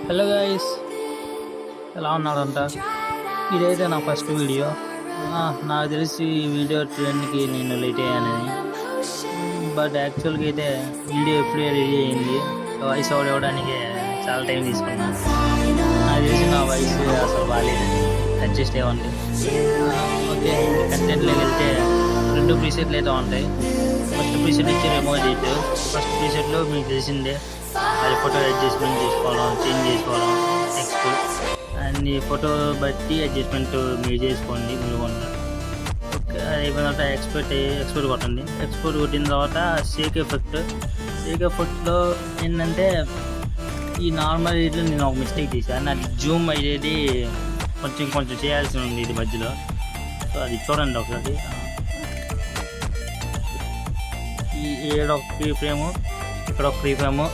Hello guys, ఎలా ఉన్నారంట? ఇదైతే నా ఫస్ట్ వీడియో. నాకు తెలిసి ఈ వీడియో ట్రెండ్కి నేను లేట్ అయ్యానని, బట్ యాక్చువల్గా అయితే వీడియో ఎప్పుడే రెడీ అయింది. వాయిస్ ఓవర్ ఇవ్వడానికి చాలా టైం తీసుకున్నాను. నాకు తెలిసి నా వాయిస్ అసలు బాగాలేదని అడ్జస్ట్ అవ్వండి. ఓకే, కంటెంట్లోకి వెళ్తే 2 ప్రీసెట్లు అయితే ఉంటాయి. ఫస్ట్ ప్రీసెట్ వచ్చి ఎమోజిట్. ఫస్ట్ ప్రీసెట్లో మీకు తెలిసిందే, అది ఫోటో అడ్జస్ట్మెంట్ చేసుకోవడం, చేంజ్ చేసుకోవడం, టెక్స్ట్ అన్ని ఫోటో బట్టి అడ్జస్ట్మెంట్ మీరు చేసుకోండి. మీరు ఓకే, అది అయిపోయిన తర్వాత ఎక్స్పోర్ట్ కొట్టండి. ఎక్స్పోర్ట్ కొట్టిన తర్వాత షేక్ ఎఫెక్ట్లో ఏంటంటే, ఈ నార్మల్ ఇట్లా నేను ఒక మిస్టేక్ చేశాను. నాకు జూమ్ అయ్యేది కొంచెం చేయాల్సి ఉంది ఇది మధ్యలో. సో అది చూడండి ఒకసారి. ఈ ఏడొక ఫ్రీ ఫ్రేము, ఇక్కడ ఒక ఫ్రీ ఫ్రేము,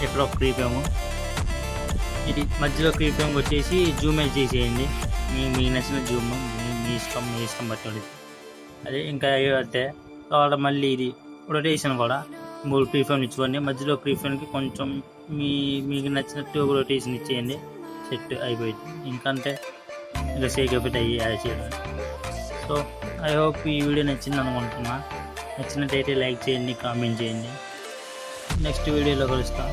ఇక్కడ ఒక ఫ్రీ ఫ్రేము, ఇది మధ్యలో ఫ్రీ ఫ్రేమ్ వచ్చేసి జూమ్ అయితే చేసేయండి. మీకు నచ్చిన జూమ్ మీ ఇష్టం బట్టి. అదే ఇంకా అయితే తర్వాత మళ్ళీ ఇది రొటేషన్ కూడా 3 ఫ్రీ ఫ్రేమ్ ఇచ్చుకోండి. మధ్యలో ఫ్రీ ఫ్రేమ్కి కొంచెం మీకు నచ్చినట్టు రొటేషన్ ఇచ్చేయండి. సెట్ అయిపోయింది. ఇంకంటే ఇంకా షేక్ ఎఫెక్ట్ యాడ్ చేయడం. సో ఐ హోప్ ఈ వీడియో నచ్చింది అనుకుంటున్నా. నచ్చినట్టయితే లైక్ చేయండి, కామెంట్ చేయండి. నెక్స్ట్ వీడియోలో కలుస్తాం.